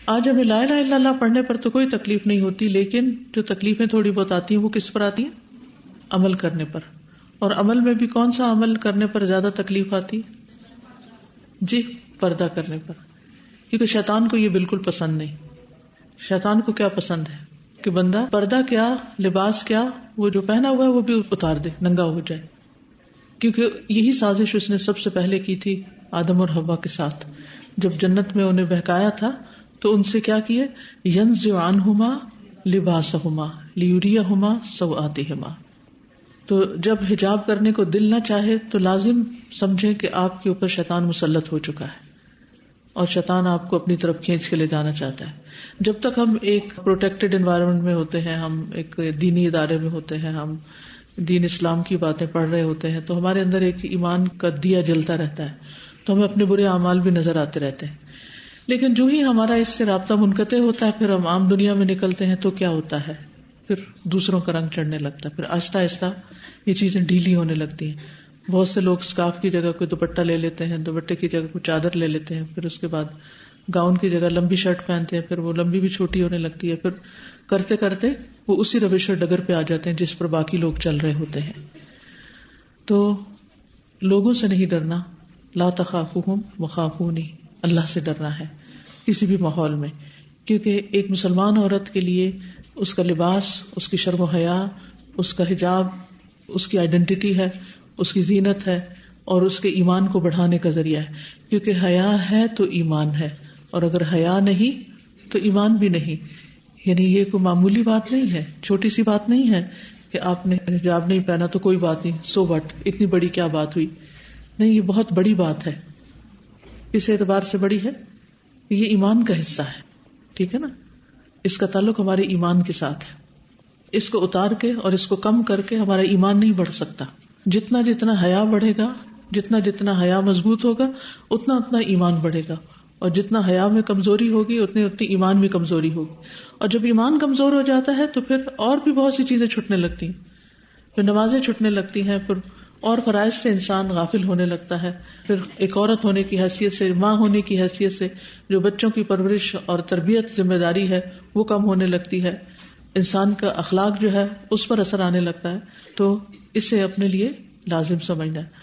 آج ہمیں لا الہ الا اللہ پڑھنے پر تو کوئی تکلیف نہیں ہوتی، لیکن جو تکلیفیں تھوڑی بہت آتی ہیں وہ کس پر آتی ہیں؟ عمل کرنے پر. اور عمل میں بھی کون سا عمل کرنے پر زیادہ تکلیف آتی؟ جی، پردہ کرنے پر. کیونکہ شیطان کو یہ بالکل پسند نہیں. شیطان کو کیا پسند ہے کہ بندہ پردہ کیا، لباس کیا، وہ جو پہنا ہوا ہے وہ بھی اتار دے، ننگا ہو جائے. کیونکہ یہی سازش اس نے سب سے پہلے کی تھی آدم اور حوا کے ساتھ. جب جنت میں انہیں بہکایا تھا تو ان سے کیا کیے؟ ينزع عنہما لباسہما لیریہما سوآتہما. تو جب حجاب کرنے کو دل نہ چاہے تو لازم سمجھے کہ آپ کے اوپر شیطان مسلط ہو چکا ہے اور شیطان آپ کو اپنی طرف کھینچ کے لے جانا چاہتا ہے. جب تک ہم ایک پروٹیکٹڈ انوائرمنٹ میں ہوتے ہیں، ہم ایک دینی ادارے میں ہوتے ہیں، ہم دین اسلام کی باتیں پڑھ رہے ہوتے ہیں، تو ہمارے اندر ایک ایمان کا دیا جلتا رہتا ہے، تو ہمیں اپنے برے اعمال بھی نظر آتے رہتے ہیں. لیکن جو ہی ہمارا اس سے رابطہ منقطع ہوتا ہے، پھر ہم عام دنیا میں نکلتے ہیں تو کیا ہوتا ہے؟ پھر دوسروں کا رنگ چڑھنے لگتا ہے، پھر آہستہ آہستہ یہ چیزیں ڈھیلی ہونے لگتی ہیں. بہت سے لوگ اسکارف کی جگہ کوئی دوپٹہ لے لیتے ہیں، دوپٹے کی جگہ کوئی چادر لے لیتے ہیں، پھر اس کے بعد گاؤن کی جگہ لمبی شرٹ پہنتے ہیں، پھر وہ لمبی بھی چھوٹی ہونے لگتی ہے. پھر کرتے کرتے وہ اسی روش اور ڈگر پہ آ جاتے ہیں جس پر باقی لوگ چل رہے ہوتے ہیں. تو لوگوں سے نہیں ڈرنا، لا تخافوہم وخافونی، اللہ سے ڈرنا ہے کسی بھی ماحول میں. کیونکہ ایک مسلمان عورت کے لیے اس کا لباس، اس کی شرم و حیا، اس کا حجاب اس کی آئیڈینٹی ہے، اس کی زینت ہے اور اس کے ایمان کو بڑھانے کا ذریعہ ہے. کیونکہ حیا ہے تو ایمان ہے، اور اگر حیا نہیں تو ایمان بھی نہیں. یعنی یہ کوئی معمولی بات نہیں ہے، چھوٹی سی بات نہیں ہے کہ آپ نے حجاب نہیں پہنا تو کوئی بات نہیں، سو وٹ، اتنی بڑی کیا بات ہوئی. نہیں، یہ بہت بڑی بات ہے. اس اعتبار سے بڑی ہے کہ یہ ایمان کا حصہ ہے. ٹھیک ہے نا، اس کا تعلق ہمارے ایمان کے ساتھ ہے. اس کو اتار کے اور اس کو کم کر کے ہمارا ایمان نہیں بڑھ سکتا. جتنا جتنا حیا بڑھے گا، جتنا جتنا حیا مضبوط ہوگا، اتنا اتنا ایمان بڑھے گا. اور جتنا حیا میں کمزوری ہوگی اتنی اتنی ایمان میں کمزوری ہوگی. اور جب ایمان کمزور ہو جاتا ہے تو پھر اور بھی بہت سی چیزیں چھٹنے لگتی ہیں. پھر نمازیں چھٹنے لگتی ہیں، پھر اور فرائض سے انسان غافل ہونے لگتا ہے. پھر ایک عورت ہونے کی حیثیت سے، ماں ہونے کی حیثیت سے جو بچوں کی پرورش اور تربیت ذمہ داری ہے وہ کم ہونے لگتی ہے. انسان کا اخلاق جو ہے اس پر اثر آنے لگتا ہے. تو اسے اپنے لیے لازم سمجھنا ہے.